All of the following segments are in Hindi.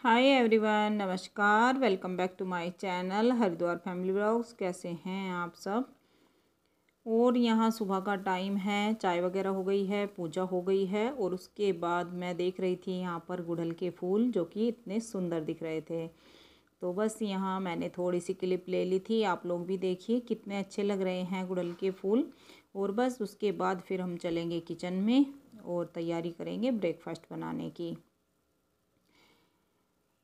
हाय एवरीवन, नमस्कार। Welcome back to my channel Haridwar family vlogs. कैसे हैं आप सब। और यहाँ सुबह का टाइम है, चाय वगैरह हो गई है, पूजा हो गई है और उसके बाद मैं देख रही थी यहाँ पर गुड़हल के फूल जो कि इतने सुंदर दिख रहे थे। तो बस यहाँ मैंने थोड़ी सी क्लिप ले ली थी। आप लोग भी देखिए कितने अच्छे लग रहे हैं गुड़हल के फूल। और बस उसके बाद फिर हम चलेंगे किचन में और तैयारी करेंगे ब्रेकफास्ट बनाने की।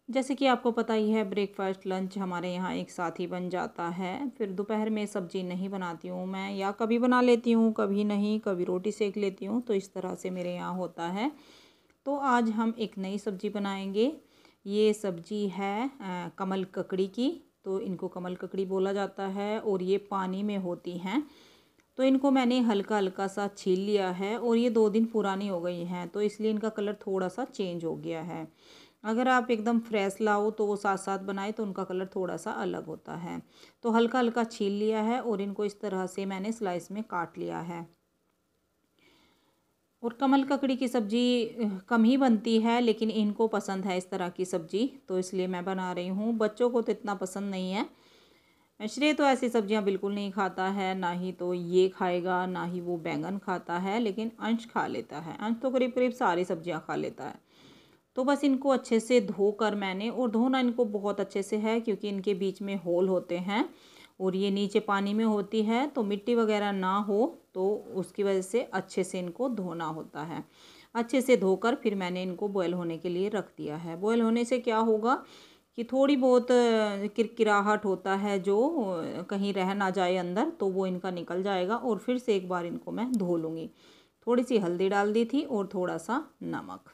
जैसे कि आपको पता ही है, ब्रेकफास्ट लंच हमारे यहाँ एक साथ ही बन जाता है। फिर दोपहर में सब्ज़ी नहीं बनाती हूँ मैं, या कभी बना लेती हूँ कभी नहीं, कभी रोटी सेक लेती हूँ, तो इस तरह से मेरे यहाँ होता है। तो आज हम एक नई सब्ज़ी बनाएंगे। ये सब्ज़ी है कमल ककड़ी की। तो इनको कमल ककड़ी बोला जाता है और ये पानी में होती हैं। तो इनको मैंने हल्का हल्का सा छील लिया है और ये 2 दिन पुरानी हो गई हैं, तो इसलिए इनका कलर थोड़ा सा चेंज हो गया है। अगर आप एकदम फ्रेश लाओ तो वो साथ साथ बनाए तो उनका कलर थोड़ा सा अलग होता है। तो हल्का हल्का छील लिया है और इनको इस तरह से मैंने स्लाइस में काट लिया है। और कमल ककड़ी की सब्ज़ी कम ही बनती है, लेकिन इनको पसंद है इस तरह की सब्ज़ी, तो इसलिए मैं बना रही हूँ। बच्चों को तो इतना पसंद नहीं है। श्रेय तो ऐसी सब्जियां बिल्कुल नहीं खाता है, ना ही तो ये खाएगा, ना ही वो बैंगन खाता है, लेकिन अंश खा लेता है। अंश तो करीब करीब सारी सब्जियां खा लेता है। तो बस इनको अच्छे से धोकर मैंने, और धोना इनको बहुत अच्छे से है क्योंकि इनके बीच में होल होते हैं और ये नीचे पानी में होती है, तो मिट्टी वगैरह ना हो, तो उसकी वजह से अच्छे से इनको धोना होता है। अच्छे से धोकर फिर मैंने इनको बॉयल होने के लिए रख दिया है। बॉयल होने से क्या होगा कि थोड़ी बहुत किरकिराहट होता है जो कहीं रह ना जाए अंदर, तो वो इनका निकल जाएगा। और फिर से एक बार इनको मैं धो लूँगी। थोड़ी सी हल्दी डाल दी थी और थोड़ा सा नमक।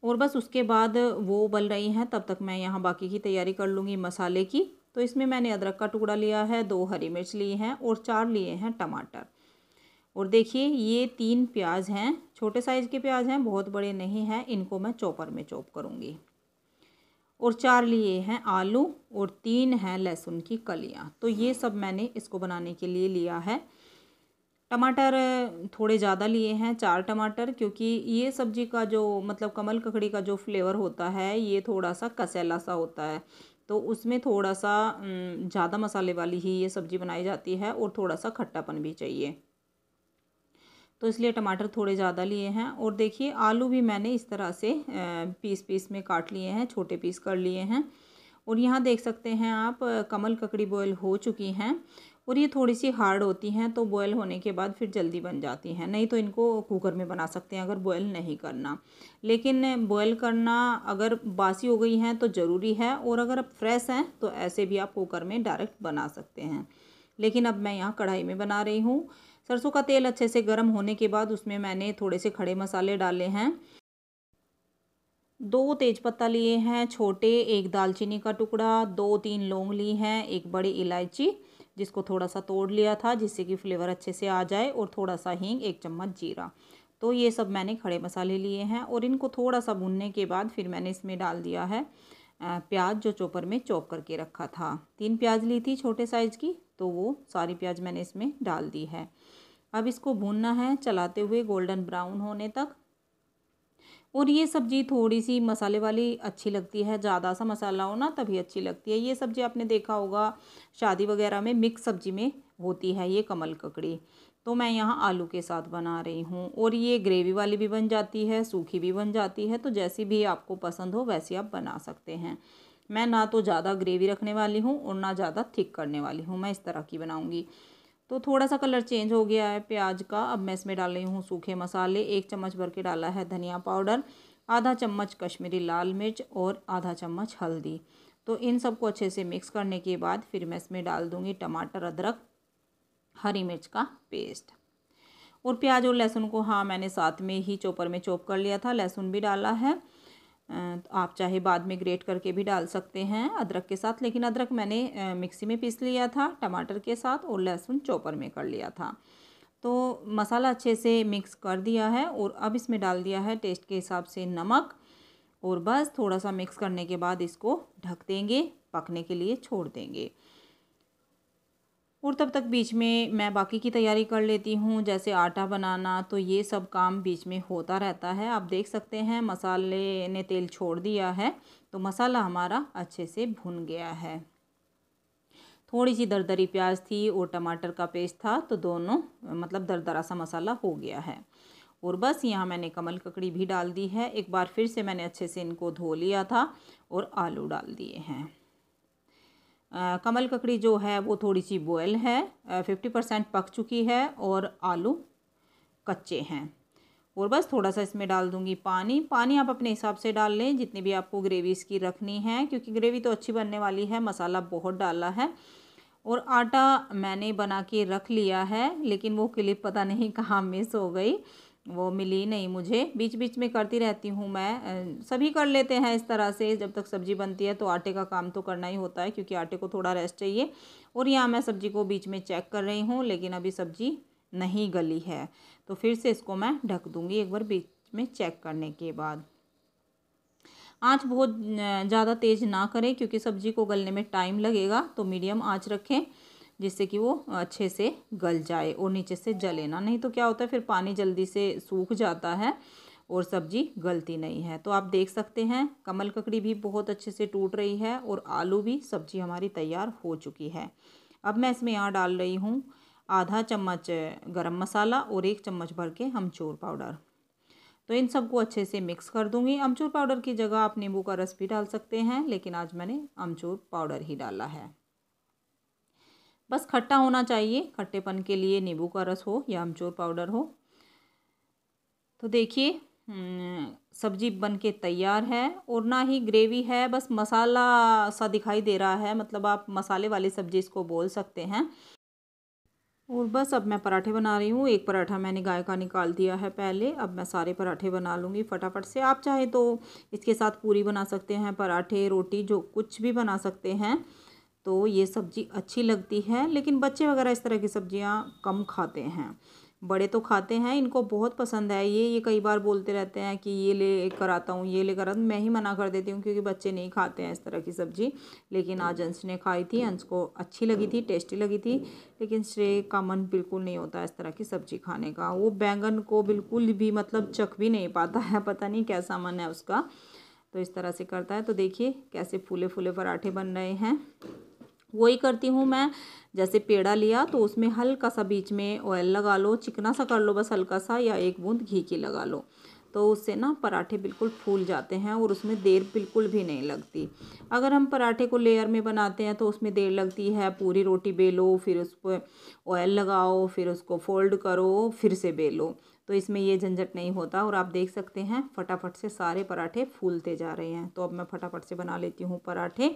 और बस उसके बाद वो उबल रही हैं, तब तक मैं यहाँ बाकी की तैयारी कर लूँगी मसाले की। तो इसमें मैंने अदरक का टुकड़ा लिया है, 2 हरी मिर्च लिए हैं और 4 लिए हैं टमाटर। और देखिए ये 3 प्याज हैं, छोटे साइज़ के प्याज हैं, बहुत बड़े नहीं हैं। इनको मैं चॉपर में चॉप करूँगी। और 4 लिए हैं आलू और 3 हैं लहसुन की कलियाँ। तो ये सब मैंने इसको बनाने के लिए लिया है। टमाटर थोड़े ज़्यादा लिए हैं, 4 टमाटर, क्योंकि ये सब्ज़ी का जो मतलब कमल ककड़ी का जो फ्लेवर होता है ये थोड़ा सा कसेला सा होता है। तो उसमें थोड़ा सा ज़्यादा मसाले वाली ही ये सब्ज़ी बनाई जाती है और थोड़ा सा खट्टापन भी चाहिए। तो इसलिए टमाटर थोड़े ज़्यादा लिए हैं। और देखिए आलू भी मैंने इस तरह से पीस पीस में काट लिए हैं, छोटे पीस कर लिए हैं। और यहाँ देख सकते हैं आप, कमल ककड़ी बॉयल हो चुकी हैं और ये थोड़ी सी हार्ड होती हैं, तो बॉयल होने के बाद फिर जल्दी बन जाती हैं। नहीं तो इनको कुकर में बना सकते हैं अगर बॉयल नहीं करना। लेकिन बॉयल करना अगर बासी हो गई हैं तो ज़रूरी है, और अगर आप फ्रेश हैं तो ऐसे भी आप कुकर में डायरेक्ट बना सकते हैं। लेकिन अब मैं यहाँ कढ़ाई में बना रही हूँ। सरसों का तेल अच्छे से गर्म होने के बाद उसमें मैंने थोड़े से खड़े मसाले डाले हैं। 2 तेज़पत्ता लिए हैं छोटे, 1 दालचीनी का टुकड़ा, 2-3 लौंग ली हैं, 1 बड़ी इलायची जिसको थोड़ा सा तोड़ लिया था जिससे कि फ्लेवर अच्छे से आ जाए, और थोड़ा सा हींग, 1 चम्मच जीरा। तो ये सब मैंने खड़े मसाले लिए हैं। और इनको थोड़ा सा भूनने के बाद फिर मैंने इसमें डाल दिया है प्याज, जो चॉपर में चॉप करके रखा था। 3 प्याज ली थी छोटे साइज़ की, तो वो सारी प्याज मैंने इसमें डाल दी है। अब इसको भूनना है चलाते हुए गोल्डन ब्राउन होने तक। और ये सब्ज़ी थोड़ी सी मसाले वाली अच्छी लगती है, ज़्यादा सा मसाला हो ना तभी अच्छी लगती है। ये सब्ज़ी आपने देखा होगा शादी वगैरह में मिक्स सब्ज़ी में होती है ये कमल ककड़ी। तो मैं यहाँ आलू के साथ बना रही हूँ, और ये ग्रेवी वाली भी बन जाती है, सूखी भी बन जाती है, तो जैसी भी आपको पसंद हो वैसी आप बना सकते हैं। मैं ना तो ज़्यादा ग्रेवी रखने वाली हूँ और ना ज़्यादा थिक करने वाली हूँ, मैं इस तरह की बनाऊँगी। तो थोड़ा सा कलर चेंज हो गया है प्याज का। अब मैं इसमें डाल रही हूँ सूखे मसाले। 1 चम्मच भर के डाला है धनिया पाउडर, आधा चम्मच कश्मीरी लाल मिर्च और आधा चम्मच हल्दी। तो इन सबको अच्छे से मिक्स करने के बाद फिर मैं इसमें डाल दूँगी टमाटर, अदरक, हरी मिर्च का पेस्ट। और प्याज और लहसुन को हाँ मैंने साथ में ही चॉपर में चॉप कर लिया था, लहसुन भी डाला है। तो आप चाहे बाद में ग्रेट करके भी डाल सकते हैं अदरक के साथ, लेकिन अदरक मैंने मिक्सी में पीस लिया था टमाटर के साथ, और लहसुन चॉपर में कर लिया था। तो मसाला अच्छे से मिक्स कर दिया है और अब इसमें डाल दिया है टेस्ट के हिसाब से नमक। और बस थोड़ा सा मिक्स करने के बाद इसको ढक देंगे, पकने के लिए छोड़ देंगे। और तब तक बीच में मैं बाकी की तैयारी कर लेती हूँ, जैसे आटा बनाना। तो ये सब काम बीच में होता रहता है। आप देख सकते हैं मसाले ने तेल छोड़ दिया है, तो मसाला हमारा अच्छे से भुन गया है। थोड़ी सी दरदरी प्याज थी और टमाटर का पेस्ट था, तो दोनों मतलब दरदरा सा मसाला हो गया है। और बस यहाँ मैंने कमल ककड़ी भी डाल दी है। एक बार फिर से मैंने अच्छे से इनको धो लिया था और आलू डाल दिए हैं। कमल ककड़ी जो है वो थोड़ी सी बॉयल है, 50% पक चुकी है और आलू कच्चे हैं। और बस थोड़ा सा इसमें डाल दूंगी पानी। पानी आप अपने हिसाब से डाल लें जितनी भी आपको ग्रेवी इसकी रखनी है, क्योंकि ग्रेवी तो अच्छी बनने वाली है, मसाला बहुत डाला है। और आटा मैंने बना के रख लिया है, लेकिन वो क्लिप पता नहीं कहाँ मिस हो गई, वो मिली नहीं मुझे। बीच बीच में करती रहती हूँ मैं, सभी कर लेते हैं इस तरह से। जब तक सब्ज़ी बनती है तो आटे का काम तो करना ही होता है, क्योंकि आटे को थोड़ा रेस्ट चाहिए। और यहाँ मैं सब्ज़ी को बीच में चेक कर रही हूँ, लेकिन अभी सब्ज़ी नहीं गली है, तो फिर से इसको मैं ढक दूँगी एक बार बीच में चेक करने के बाद। आँच बहुत ज़्यादा तेज़ ना करें, क्योंकि सब्ज़ी को गलने में टाइम लगेगा, तो मीडियम आँच रखें जिससे कि वो अच्छे से गल जाए और नीचे से जले ना। नहीं तो क्या होता है फिर पानी जल्दी से सूख जाता है और सब्ज़ी गलती नहीं है। तो आप देख सकते हैं कमल ककड़ी भी बहुत अच्छे से टूट रही है और आलू भी, सब्ज़ी हमारी तैयार हो चुकी है। अब मैं इसमें यहाँ डाल रही हूँ आधा चम्मच गरम मसाला और 1 चम्मच भर के अमचूर पाउडर। तो इन सबको अच्छे से मिक्स कर दूंगी। अमचूर पाउडर की जगह आप नींबू का रस भी डाल सकते हैं, लेकिन आज मैंने अमचूर पाउडर ही डाला है। बस खट्टा होना चाहिए, खट्टेपन के लिए नींबू का रस हो या अमचूर पाउडर हो। तो देखिए सब्जी बन के तैयार है और ना ही ग्रेवी है, बस मसाला सा दिखाई दे रहा है, मतलब आप मसाले वाली सब्जी इसको बोल सकते हैं। और बस अब मैं पराठे बना रही हूँ। एक पराठा मैंने गाय का निकाल दिया है पहले, अब मैं सारे पराठे बना लूँगी फटाफट से। आप चाहे तो इसके साथ पूरी बना सकते हैं, पराठे, रोटी, जो कुछ भी बना सकते हैं। तो ये सब्ज़ी अच्छी लगती है, लेकिन बच्चे वगैरह इस तरह की सब्ज़ियाँ कम खाते हैं। बड़े तो खाते हैं, इनको बहुत पसंद है ये कई बार बोलते रहते हैं कि ये ले कर आता हूँ, ये लेकर आता हूँ। मैं ही मना कर देती हूँ, क्योंकि बच्चे नहीं खाते हैं इस तरह की सब्ज़ी। लेकिन आज अंश ने खाई थी, अंश को अच्छी लगी थी, टेस्टी लगी थी। लेकिन श्रेय का मन बिल्कुल नहीं होता इस तरह की सब्ज़ी खाने का। वो बैंगन को बिल्कुल भी मतलब चख भी नहीं पाता है, पता नहीं कैसा मन है उसका, तो इस तरह से करता है। तो देखिए कैसे फूले फूले पराठे बन रहे हैं। वही करती हूँ मैं, जैसे पेड़ा लिया तो उसमें हल्का सा बीच में ऑयल लगा लो, चिकना सा कर लो बस हल्का सा, या 1 बूंद घी की लगा लो, तो उससे ना पराठे बिल्कुल फूल जाते हैं और उसमें देर बिल्कुल भी नहीं लगती। अगर हम पराठे को लेयर में बनाते हैं तो उसमें देर लगती है। पूरी रोटी बेलो, फिर उस पर ऑयल लगाओ, फिर उसको फोल्ड करो, फिर से बेलो। तो इसमें ये झंझट नहीं होता। और आप देख सकते हैं फटाफट से सारे पराठे फूलते जा रहे हैं। तो अब मैं फटाफट से बना लेती हूँ पराठे,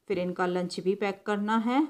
फिर इनका लंच भी पैक करना है।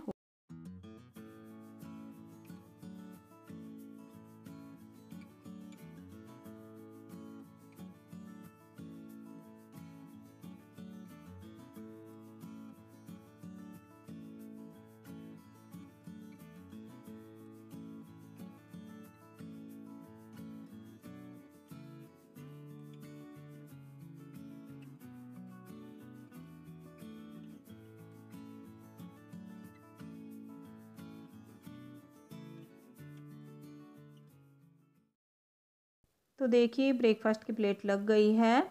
तो देखिए ब्रेकफास्ट की प्लेट लग गई है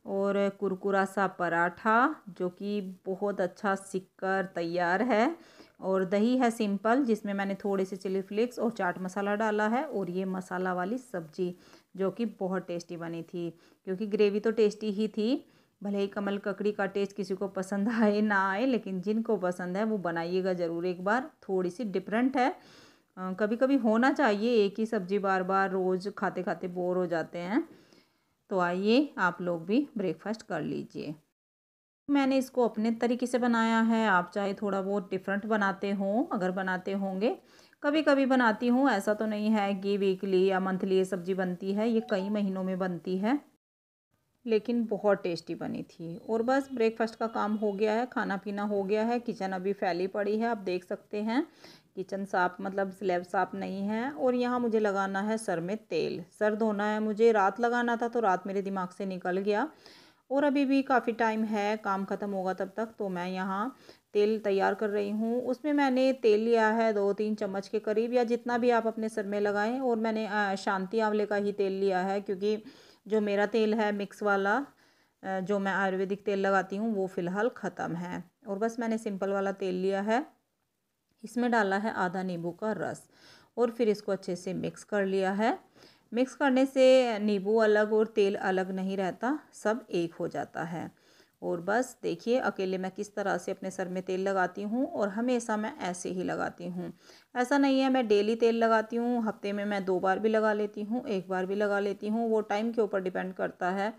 और कुरकुरा सा पराठा जो कि बहुत अच्छा सिककर तैयार है, और दही है सिंपल जिसमें मैंने थोड़े से चिली फ्लेक्स और चाट मसाला डाला है, और ये मसाला वाली सब्जी जो कि बहुत टेस्टी बनी थी, क्योंकि ग्रेवी तो टेस्टी ही थी। भले ही कमल ककड़ी का टेस्ट किसी को पसंद आए ना आए, लेकिन जिनको पसंद है वो बनाइएगा ज़रूर एक बार। थोड़ी सी डिफरेंट है, कभी कभी होना चाहिए, एक ही सब्जी बार बार रोज़ खाते खाते बोर हो जाते हैं। तो आइए आप लोग भी ब्रेकफास्ट कर लीजिए। मैंने इसको अपने तरीके से बनाया है, आप चाहे थोड़ा बहुत डिफरेंट बनाते हो, अगर बनाते होंगे। कभी कभी बनाती हूँ, ऐसा तो नहीं है कि वीकली या मंथली ये सब्ज़ी बनती है, ये कई महीनों में बनती है, लेकिन बहुत टेस्टी बनी थी। और बस ब्रेकफास्ट का काम हो गया है, खाना पीना हो गया है, किचन अभी फैली पड़ी है, आप देख सकते हैं किचन साफ मतलब स्लैब साफ नहीं है। और यहाँ मुझे लगाना है सर में तेल, सर धोना है मुझे, रात लगाना था तो रात मेरे दिमाग से निकल गया और अभी भी काफ़ी टाइम है, काम ख़त्म होगा तब तक। तो मैं यहाँ तेल तैयार कर रही हूँ। उसमें मैंने तेल लिया है 2-3 चम्मच के करीब, या जितना भी आप अपने सर में लगाएं। और मैंने शांति आंवले का ही तेल लिया है, क्योंकि जो मेरा तेल है मिक्स वाला, जो मैं आयुर्वेदिक तेल लगाती हूँ, वो फ़िलहाल ख़त्म है। और बस मैंने सिंपल वाला तेल लिया है। इसमें डाला है आधा नींबू का रस, और फिर इसको अच्छे से मिक्स कर लिया है। मिक्स करने से नींबू अलग और तेल अलग नहीं रहता, सब एक हो जाता है। और बस देखिए अकेले मैं किस तरह से अपने सर में तेल लगाती हूँ, और हमेशा मैं ऐसे ही लगाती हूँ। ऐसा नहीं है मैं डेली तेल लगाती हूँ, हफ्ते में मैं 2 बार भी लगा लेती हूँ, 1 बार भी लगा लेती हूँ। वो टाइम के ऊपर डिपेंड करता है।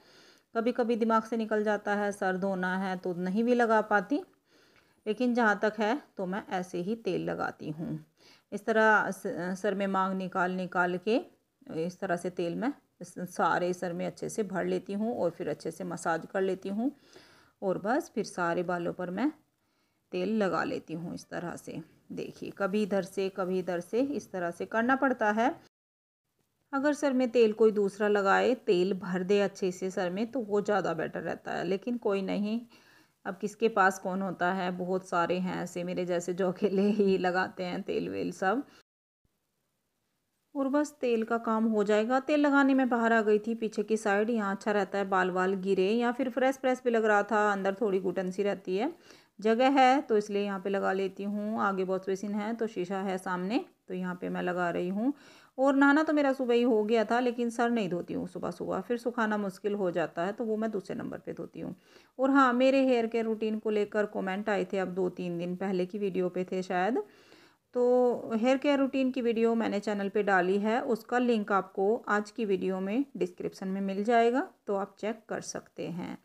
कभी कभी दिमाग से निकल जाता है, सर धोना है तो नहीं भी लगा पाती। लेकिन जहाँ तक है तो मैं ऐसे ही तेल लगाती हूँ। इस तरह सर में मांग निकाल निकाल के इस तरह से तेल मैं सारे सर में अच्छे से भर लेती हूँ, और फिर अच्छे से मसाज कर लेती हूँ। और बस फिर सारे बालों पर मैं तेल लगा लेती हूँ इस तरह से। देखिए कभी इधर से कभी इधर से, इस तरह से करना पड़ता है। अगर सर में तेल कोई दूसरा लगाए, तेल भर दे अच्छे से सर में, तो वो ज़्यादा बेटर रहता है। लेकिन कोई नहीं, अब किसके पास कौन होता है, बहुत सारे हैं ऐसे मेरे जैसे जो अकेले ही लगाते हैं तेल वेल सब। और बस तेल का काम हो जाएगा। तेल लगाने में बाहर आ गई थी पीछे की साइड, यहाँ अच्छा रहता है बाल वाल गिरे, या फिर फ्रेश फ्रेश भी लग रहा था, अंदर थोड़ी घुटन सी रहती है, जगह है तो इसलिए यहाँ पे लगा लेती हूँ। आगे वॉश बेसिन है तो शीशा है सामने, तो यहाँ पे मैं लगा रही हूँ। और नहाना तो मेरा सुबह ही हो गया था, लेकिन सर नहीं धोती हूँ सुबह सुबह, फिर सुखाना मुश्किल हो जाता है, तो वो मैं दूसरे नंबर पे धोती हूँ। और हाँ, मेरे हेयर केयर रूटीन को लेकर कमेंट आए थे, अब 2-3 दिन पहले की वीडियो पे थे शायद। तो हेयर केयर रूटीन की वीडियो मैंने चैनल पे डाली है, उसका लिंक आपको आज की वीडियो में डिस्क्रिप्शन में मिल जाएगा, तो आप चेक कर सकते हैं।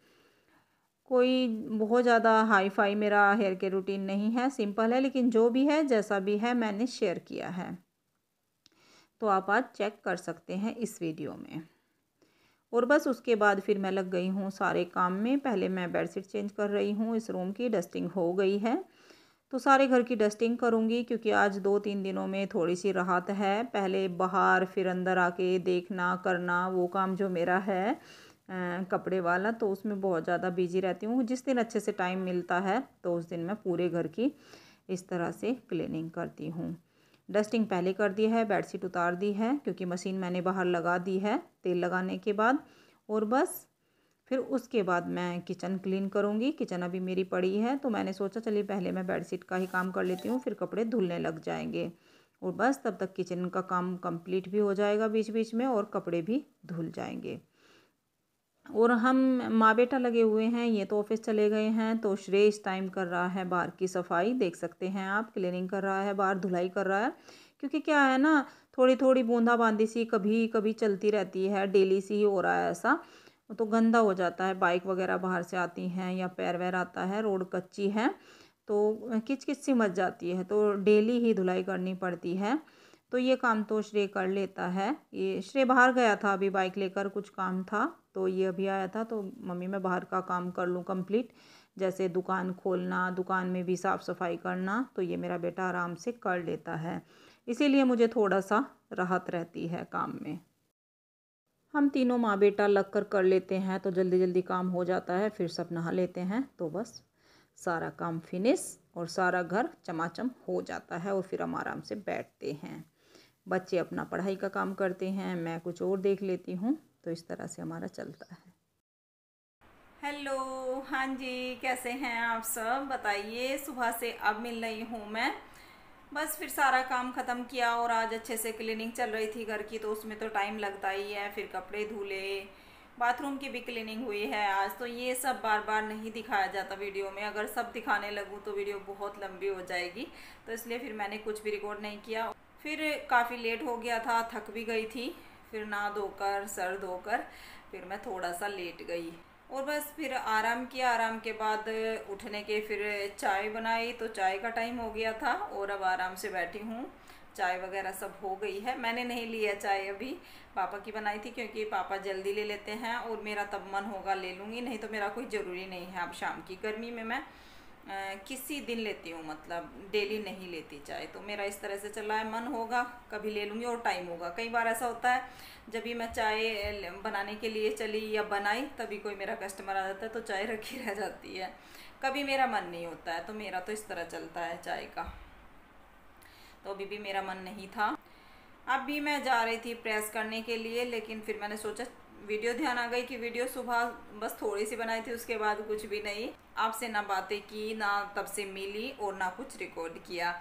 कोई बहुत ज़्यादा हाई फाई मेरा हेयर केयर रूटीन नहीं है, सिंपल है, लेकिन जो भी है जैसा भी है मैंने शेयर किया है, तो आप आज चेक कर सकते हैं इस वीडियो में। और बस उसके बाद फिर मैं लग गई हूँ सारे काम में। पहले मैं बेडशीट चेंज कर रही हूँ, इस रूम की डस्टिंग हो गई है, तो सारे घर की डस्टिंग करूँगी, क्योंकि आज 2-3 दिनों में थोड़ी सी राहत है। पहले बाहर फिर अंदर आके देखना करना, वो काम जो मेरा है कपड़े वाला, तो उसमें बहुत ज़्यादा बिजी रहती हूँ। जिस दिन अच्छे से टाइम मिलता है तो उस दिन मैं पूरे घर की इस तरह से क्लीनिंग करती हूँ। डस्टिंग पहले कर दी है, बेडशीट उतार दी है, क्योंकि मशीन मैंने बाहर लगा दी है तेल लगाने के बाद। और बस फिर उसके बाद मैं किचन क्लीन करूँगी। किचन अभी मेरी पड़ी है, तो मैंने सोचा चलिए पहले मैं बेडशीट का ही काम कर लेती हूँ, फिर कपड़े धुलने लग जाएंगे। और बस तब तक किचन का काम कंप्लीट भी हो जाएगा बीच बीच में, और कपड़े भी धुल जाएंगे। और हम माँ बेटा लगे हुए हैं, ये तो ऑफिस चले गए हैं, तो श्रेय इस टाइम कर रहा है बाहर की सफाई, देख सकते हैं आप, क्लीनिंग कर रहा है बाहर, धुलाई कर रहा है। क्योंकि क्या है ना, थोड़ी थोड़ी बूंदाबांदी सी कभी कभी चलती रहती है, डेली सी ही हो रहा है ऐसा, तो गंदा हो जाता है। बाइक वगैरह बाहर से आती हैं या पैर वैर आता है, रोड कच्ची है तो किच किच सी मच जाती है, तो डेली ही धुलाई करनी पड़ती है। तो ये काम तो श्रेय कर लेता है। ये श्रेय बाहर गया था अभी बाइक लेकर, कुछ काम था, तो ये अभी आया था, तो मम्मी मैं बाहर का काम कर लूँ कंप्लीट, जैसे दुकान खोलना, दुकान में भी साफ़ सफाई करना, तो ये मेरा बेटा आराम से कर लेता है। इसीलिए मुझे थोड़ा सा राहत रहती है काम में। हम तीनों माँ बेटा लग कर लेते हैं तो जल्दी जल्दी काम हो जाता है, फिर सब नहा लेते हैं, तो बस सारा काम फिनिश और सारा घर चमाचम हो जाता है, और फिर हम आराम से बैठते हैं। बच्चे अपना पढ़ाई का काम करते हैं, मैं कुछ और देख लेती हूँ, तो इस तरह से हमारा चलता है। हेलो, हाँ जी, कैसे हैं आप सब बताइए। सुबह से अब मिल रही हूँ मैं, बस फिर सारा काम ख़त्म किया, और आज अच्छे से क्लीनिंग चल रही थी घर की, तो उसमें तो टाइम लगता ही है। फिर कपड़े धुले, बाथरूम की भी क्लीनिंग हुई है आज। तो ये सब बार बार नहीं दिखाया जाता वीडियो में, अगर सब दिखाने लगूँ तो वीडियो बहुत लंबी हो जाएगी, तो इसलिए फिर मैंने कुछ भी रिकॉर्ड नहीं किया। फिर काफ़ी लेट हो गया था, थक भी गई थी, फिर नहा धोकर सर धोकर फिर मैं थोड़ा सा लेट गई, और बस फिर आराम किया। आराम के बाद उठने के फिर चाय बनाई, तो चाय का टाइम हो गया था, और अब आराम से बैठी हूँ। चाय वगैरह सब हो गई है, मैंने नहीं लिया चाय अभी, पापा की बनाई थी, क्योंकि पापा जल्दी ले लेते हैं, और मेरा तब मन होगा ले लूँगी, नहीं तो मेरा कोई ज़रूरी नहीं है अब शाम की। गर्मी में मैं किसी दिन लेती हूँ, मतलब डेली नहीं लेती चाय। तो मेरा इस तरह से चल रहा है, मन होगा कभी ले लूँगी और टाइम होगा। कई बार ऐसा होता है जब भी मैं चाय बनाने के लिए चली या बनाई तभी कोई मेरा कस्टमर आ जाता है तो चाय रखी रह जाती है, कभी मेरा मन नहीं होता है। तो मेरा तो इस तरह चलता है चाय का। तो अभी भी मेरा मन नहीं था। अभी मैं जा रही थी प्रेस करने के लिए, लेकिन फिर मैंने सोचा वीडियो, ध्यान आ गई कि वीडियो सुबह बस थोड़ी सी बनाई थी, उसके बाद कुछ भी नहीं, आपसे ना बातें की, ना तब से मिली और ना कुछ रिकॉर्ड किया।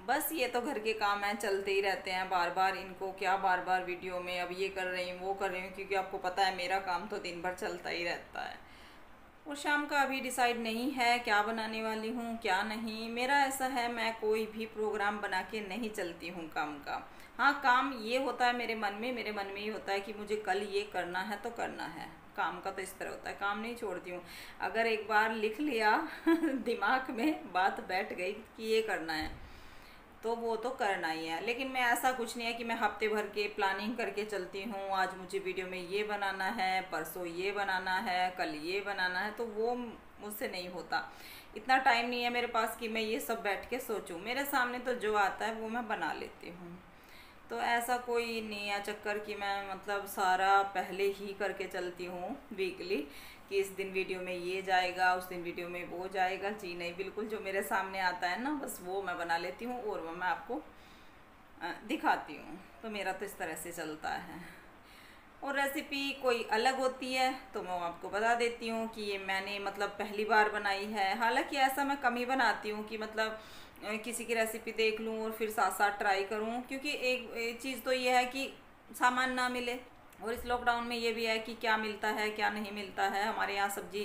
बस ये तो घर के काम हैं, चलते ही रहते हैं बार बार। इनको क्या बार बार वीडियो में अब ये कर रही हूँ वो कर रही हूँ, क्योंकि आपको पता है मेरा काम तो दिन भर चलता ही रहता है। और शाम का अभी डिसाइड नहीं है क्या बनाने वाली हूँ क्या नहीं। मेरा ऐसा है, मैं कोई भी प्रोग्राम बना के नहीं चलती हूँ काम का। हाँ, काम ये होता है मेरे मन में ही होता है कि मुझे कल ये करना है तो करना है। काम का तो इस तरह होता है, काम नहीं छोड़ती हूँ। अगर एक बार लिख लिया दिमाग में बात बैठ गई कि ये करना है तो वो तो करना ही है। लेकिन मैं ऐसा कुछ नहीं है कि मैं हफ्ते भर के प्लानिंग करके चलती हूँ, आज मुझे वीडियो में ये बनाना है, परसों ये बनाना है, कल ये बनाना है, तो वो मुझसे नहीं होता। इतना टाइम नहीं है मेरे पास कि मैं ये सब बैठ के सोचूं। मेरे सामने तो जो आता है वो मैं बना लेती हूँ। तो ऐसा कोई नहीं है चक्कर कि मैं मतलब सारा पहले ही करके चलती हूँ वीकली, कि इस दिन वीडियो में ये जाएगा उस दिन वीडियो में वो जाएगा। जी नहीं, बिल्कुल जो मेरे सामने आता है ना बस वो मैं बना लेती हूँ और वो मैं आपको दिखाती हूँ। तो मेरा तो इस तरह से चलता है। और रेसिपी कोई अलग होती है तो मैं आपको बता देती हूँ कि ये मैंने मतलब पहली बार बनाई है। हालांकि ऐसा मैं कम ही बनाती हूँ कि मतलब किसी की रेसिपी देख लूँ और फिर साथ साथ ट्राई करूँ, क्योंकि एक चीज़ तो ये है कि सामान ना मिले। और इस लॉकडाउन में ये भी है कि क्या मिलता है क्या नहीं मिलता है। हमारे यहाँ सब्जी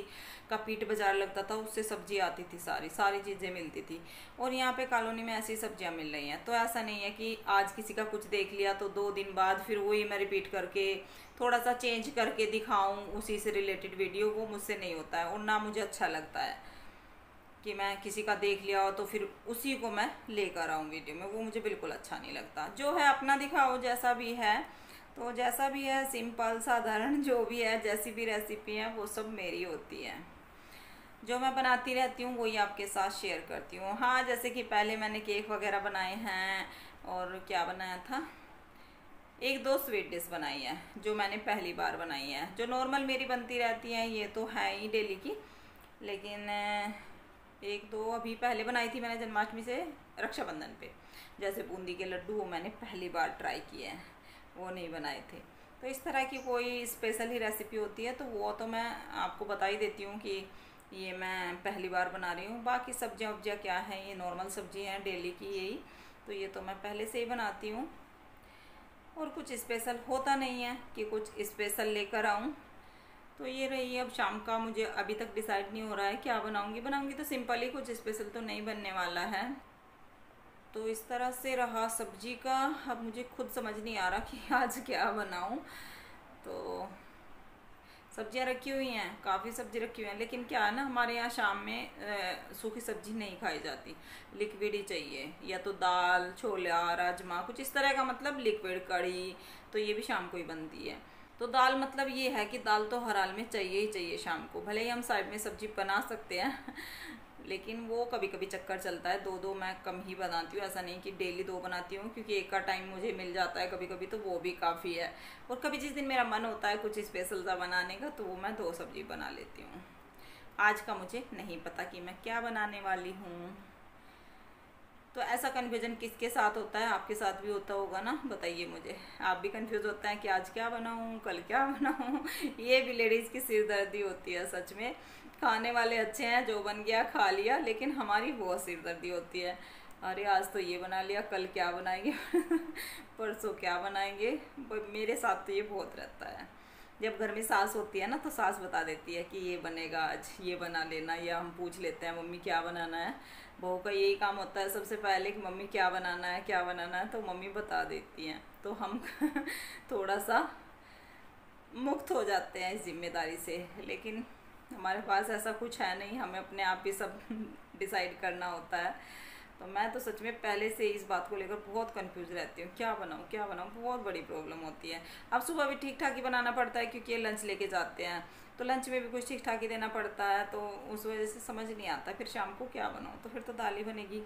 का पीट बाजार लगता था, उससे सब्जी आती थी, सारी चीज़ें मिलती थी। और यहाँ पे कॉलोनी में ऐसी सब्जियाँ मिल रही हैं। तो ऐसा नहीं है कि आज किसी का कुछ देख लिया तो 2 दिन बाद फिर वही मैं रिपीट करके थोड़ा सा चेंज करके दिखाऊं उसी से रिलेटेड वीडियो, वो मुझसे नहीं होता है। और ना मुझे अच्छा लगता है कि मैं किसी का देख लिया हो तो फिर उसी को मैं लेकर आऊँ वीडियो में, वो मुझे बिल्कुल अच्छा नहीं लगता। जो है अपना दिखाओ, जैसा भी है तो जैसा भी है, सिंपल साधारण जो भी है, जैसी भी रेसिपी है वो सब मेरी होती है। जो मैं बनाती रहती हूँ वही आपके साथ शेयर करती हूँ। हाँ, जैसे कि पहले मैंने केक वगैरह बनाए हैं, और क्या बनाया था, 1-2 स्वीट डिश बनाई है जो मैंने पहली बार बनाई है। जो नॉर्मल मेरी बनती रहती हैं ये तो है ही डेली की, लेकिन 1-2 अभी पहले बनाई थी मैंने जन्माष्टमी से रक्षाबंधन पे। जैसे बूंदी के लड्डू, वो मैंने पहली बार ट्राई किए हैं, वो नहीं बनाए थे। तो इस तरह की कोई स्पेशल ही रेसिपी होती है तो वो तो मैं आपको बता ही देती हूँ कि ये मैं पहली बार बना रही हूँ। बाकी सब्जियाँ वब्जियाँ क्या हैं, ये नॉर्मल सब्जी हैं डेली की यही, तो ये तो मैं पहले से ही बनाती हूँ। और कुछ स्पेशल होता नहीं है कि कुछ स्पेशल लेकर आऊँ। तो ये रही। अब शाम का मुझे अभी तक डिसाइड नहीं हो रहा है क्या बनाऊँगी तो सिंपल ही, कुछ स्पेशल तो नहीं बनने वाला है। तो इस तरह से रहा सब्जी का। अब मुझे खुद समझ नहीं आ रहा कि आज क्या बनाऊं। तो सब्जियां रखी हुई हैं, काफ़ी सब्जी रखी हुई हैं, लेकिन क्या है ना, हमारे यहाँ शाम में सूखी सब्जी नहीं खाई जाती, लिक्विड ही चाहिए। या तो दाल, छोला, राजमा, कुछ इस तरह का, मतलब लिक्विड। कढ़ी तो ये भी शाम को ही बनती है। तो दाल मतलब ये है कि दाल तो हर हाल में चाहिए ही चाहिए शाम को। भले ही हम साइड में सब्जी बना सकते हैं लेकिन वो कभी कभी चक्कर चलता है। 2-2 मैं कम ही बनाती हूँ, ऐसा नहीं कि डेली 2 बनाती हूँ, क्योंकि एक का टाइम मुझे मिल जाता है कभी कभी, तो वो भी काफ़ी है। और कभी जिस दिन मेरा मन होता है कुछ स्पेशल सा बनाने का तो वो मैं 2 सब्जी बना लेती हूँ। आज का मुझे नहीं पता कि मैं क्या बनाने वाली हूँ। तो ऐसा कन्फ्यूजन किसके साथ होता है, आपके साथ भी होता होगा ना, बताइए मुझे। आप भी कंफ्यूज होते हैं कि आज क्या बनाऊँ कल क्या बनाऊँ ये भी लेडीज़ की सिरदर्दी होती है सच में। खाने वाले अच्छे हैं, जो बन गया खा लिया, लेकिन हमारी बहुत सिरदर्दी होती है। अरे आज तो ये बना लिया, कल क्या बनाएंगे परसों क्या बनाएंगे। मेरे साथ तो ये बहुत रहता है। जब घर में सास होती है ना तो सास बता देती है कि ये बनेगा आज, ये बना लेना, या हम पूछ लेते हैं मम्मी क्या बनाना है। बहू का यही काम होता है सबसे पहले कि मम्मी क्या बनाना है क्या बनाना है, तो मम्मी बता देती हैं। तो हम थोड़ा सा मुक्त हो जाते हैं इस जिम्मेदारी से। लेकिन हमारे पास ऐसा कुछ है नहीं, हमें अपने आप ही सब डिसाइड करना होता है। तो मैं तो सच में पहले से इस बात को लेकर बहुत कंफ्यूज रहती हूँ, क्या बनाऊँ, बहुत बड़ी प्रॉब्लम होती है। अब सुबह भी ठीक ठाक ही बनाना पड़ता है क्योंकि ये लंच लेके जाते हैं, तो लंच में भी कुछ ठीक ठाक ही देना पड़ता है, तो उस वजह से समझ नहीं आता फिर शाम को क्या बनाऊँ। तो फिर तो दाल ही बनेगी।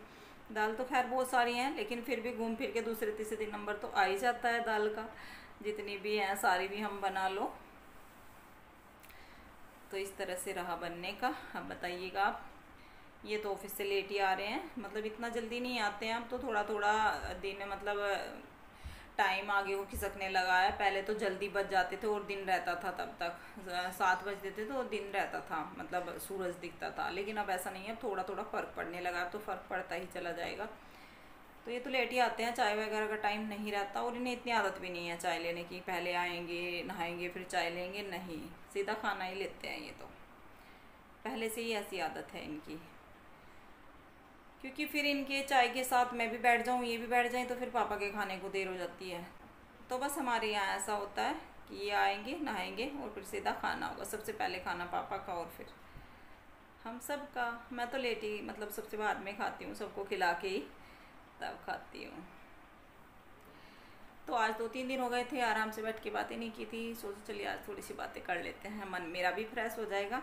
दाल तो खैर बहुत सारी हैं, लेकिन फिर भी घूम फिर के दूसरे तीसरे दिन नंबर तो आ ही जाता है दाल का। जितनी भी हैं सारी भी हम बना लो। तो इस तरह से रहा बनने का। अब बताइएगा आप। ये तो ऑफिस से लेट ही आ रहे हैं, मतलब इतना जल्दी नहीं आते हैं अब तो, थोड़ा थोड़ा दिन मतलब टाइम आगे को खिसकने लगा है। पहले तो जल्दी बच जाते थे और दिन रहता था, तब तक 7 बजते थे तो दिन रहता था, मतलब सूरज दिखता था। लेकिन अब ऐसा नहीं है, अब थोड़ा थोड़ा फ़र्क पड़ने लगा, अब तो फ़र्क पड़ता ही चला जाएगा। तो ये तो लेट ही आते हैं, चाय वगैरह का टाइम नहीं रहता, और इन्हें इतनी आदत भी नहीं है चाय लेने की, पहले आएंगे नहाएंगे फिर चाय लेंगे, नहीं, सीधा खाना ही लेते हैं। ये तो पहले से ही ऐसी आदत है इनकी, क्योंकि फिर इनके चाय के साथ मैं भी बैठ जाऊँ, ये भी बैठ जाएं, तो फिर पापा के खाने को देर हो जाती है। तो बस हमारे यहाँ ऐसा होता है कि ये आएंगे नहाएंगे और फिर सीधा खाना होगा, सबसे पहले खाना पापा का और फिर हम सब का। मैं तो लेट ही, मतलब सबसे बाद में खाती हूँ, सबको खिला के ही तब खाती हूँ। तो आज 2-3 दिन हो गए थे आराम से बैठ के बातें नहीं की थी, सोचा चलिए आज थोड़ी सी बातें कर लेते हैं, मन मेरा भी फ्रेश हो जाएगा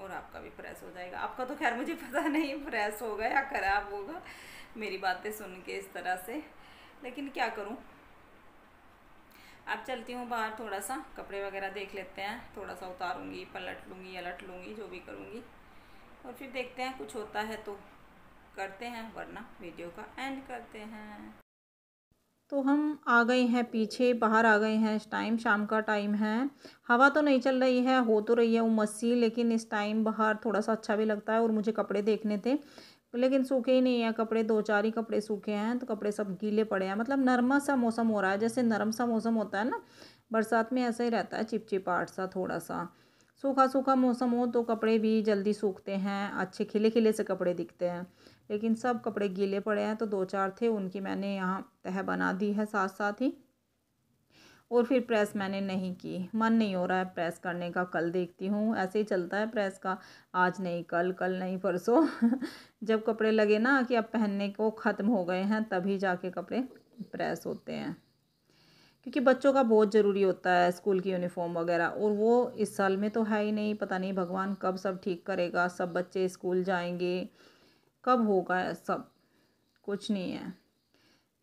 और आपका भी फ्रेश हो जाएगा। आपका तो खैर मुझे पता नहीं फ्रेश होगा या ख़राब होगा मेरी बातें सुन के इस तरह से, लेकिन क्या करूं। अब चलती हूँ बाहर, थोड़ा सा कपड़े वगैरह देख लेते हैं, थोड़ा सा उतारूँगी, पलट लूँगी, अलट लूँगी, जो भी करूँगी, और फिर देखते हैं कुछ होता है तो करते हैं, वरना वीडियो का एंड करते हैं। तो हम आ गए हैं पीछे, बाहर आ गए हैं। इस टाइम शाम का टाइम है, हवा तो नहीं चल रही है, हो तो रही है उमस सी, लेकिन इस टाइम बाहर थोड़ा सा अच्छा भी लगता है। और मुझे कपड़े देखने थे, लेकिन सूखे ही नहीं है कपड़े, 2-4 ही कपड़े सूखे हैं, तो कपड़े सब गीले पड़े हैं। मतलब नरमा सा मौसम हो रहा है, जैसे नरम सा मौसम होता है ना बरसात में, ऐसा ही रहता है, चिपचिपाहट सा, थोड़ा सा सूखा सूखा मौसम हो तो कपड़े भी जल्दी सूखते हैं, अच्छे खिले खिले से कपड़े दिखते हैं। लेकिन सब कपड़े गीले पड़े हैं, तो 2-4 थे, उनकी मैंने यहाँ तह बना दी है साथ साथ ही। और फिर प्रेस मैंने नहीं की, मन नहीं हो रहा है प्रेस करने का, कल देखती हूँ, ऐसे ही चलता है प्रेस का, आज नहीं कल, कल नहीं परसों जब कपड़े लगे ना कि अब पहनने को ख़त्म हो गए हैं, तभी जाके कपड़े प्रेस होते हैं। क्योंकि बच्चों का बहुत ज़रूरी होता है स्कूल की यूनिफॉर्म वगैरह, और वो इस साल में तो है ही नहीं, पता नहीं भगवान कब सब ठीक करेगा, सब बच्चे स्कूल जाएंगे, कब होगा सब, कुछ नहीं है।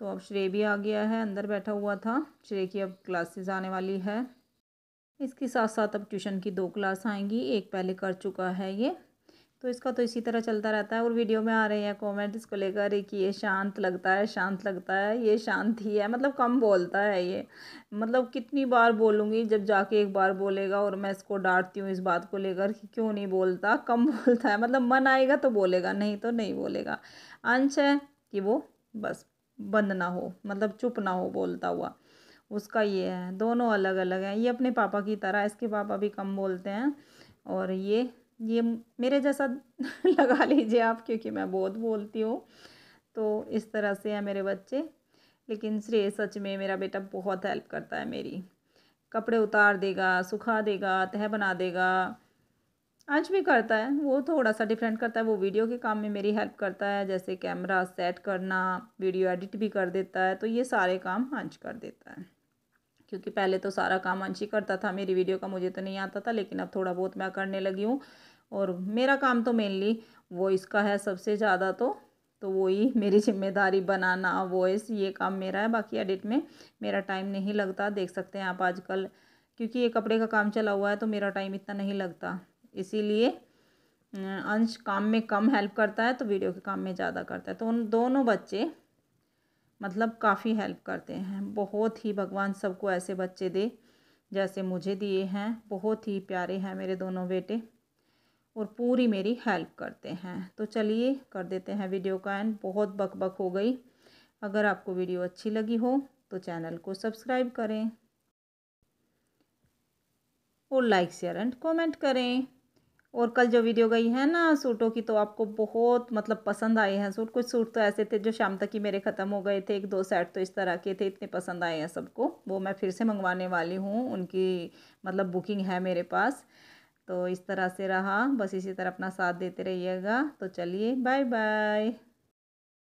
तो अब श्रेय भी आ गया है, अंदर बैठा हुआ था। श्रेय की अब क्लासेस आने वाली है, इसके साथ साथ अब ट्यूशन की 2 क्लास आएंगी, एक पहले कर चुका है ये। तो इसका तो इसी तरह चलता रहता है। और वीडियो में आ रहे हैं कमेंट इसको लेकर कि ये शांत लगता है, शांत लगता है, ये शांत ही है, मतलब कम बोलता है ये। मतलब कितनी बार बोलूँगी, जब जाके एक बार बोलेगा, और मैं इसको डांटती हूँ इस बात को लेकर कि क्यों नहीं बोलता, कम बोलता है, मतलब मन आएगा तो बोलेगा, नहीं तो नहीं बोलेगा। अंश है कि वो बस बंद ना हो, मतलब चुप ना हो बोलता हुआ, उसका ये है। दोनों अलग अलग हैं, ये अपने पापा की तरह, इसके पापा भी कम बोलते हैं, और ये मेरे जैसा लगा लीजिए आप, क्योंकि मैं बहुत बोलती हूँ। तो इस तरह से है मेरे बच्चे। लेकिन श्रेय सच में मेरा बेटा बहुत हेल्प करता है मेरी, कपड़े उतार देगा, सुखा देगा, तह बना देगा, आज भी करता है। वो थोड़ा सा डिफरेंट करता है, वो वीडियो के काम में मेरी हेल्प करता है, जैसे कैमरा सेट करना, वीडियो एडिट भी कर देता है, तो ये सारे काम अंश कर देता है। क्योंकि पहले तो सारा काम अंश ही करता था मेरी वीडियो का, मुझे तो नहीं आता था, लेकिन अब थोड़ा बहुत मैं करने लगी हूँ। और मेरा काम तो मेनली वॉइस का है सबसे ज़्यादा, तो वही मेरी जिम्मेदारी, बनाना वॉइस, ये काम मेरा है। बाकी एडिट में मेरा टाइम नहीं लगता, देख सकते हैं आप आजकल, क्योंकि ये कपड़े का काम चला हुआ है तो मेरा टाइम इतना नहीं लगता, इसीलिए अंश काम में कम हेल्प करता है तो वीडियो के काम में ज़्यादा करता है। तो उन दोनों बच्चे मतलब काफ़ी हेल्प करते हैं, बहुत ही, भगवान सबको ऐसे बच्चे दे जैसे मुझे दिए हैं। बहुत ही प्यारे हैं मेरे दोनों बेटे, और पूरी मेरी हेल्प करते हैं। तो चलिए कर देते हैं वीडियो का एंड, बहुत बकबक हो गई। अगर आपको वीडियो अच्छी लगी हो तो चैनल को सब्सक्राइब करें, और लाइक शेयर एंड कमेंट करें। और कल जो वीडियो गई है ना सूटों की, तो आपको बहुत मतलब पसंद आए हैं सूट। कुछ सूट तो ऐसे थे जो शाम तक ही मेरे ख़त्म हो गए थे, 1-2 सेट तो इस तरह के थे, इतने पसंद आए हैं सबको, वो मैं फिर से मंगवाने वाली हूँ, उनकी मतलब बुकिंग है मेरे पास। तो इस तरह से रहा, बस इसी तरह अपना साथ देते रहिएगा। तो चलिए बाय बाय।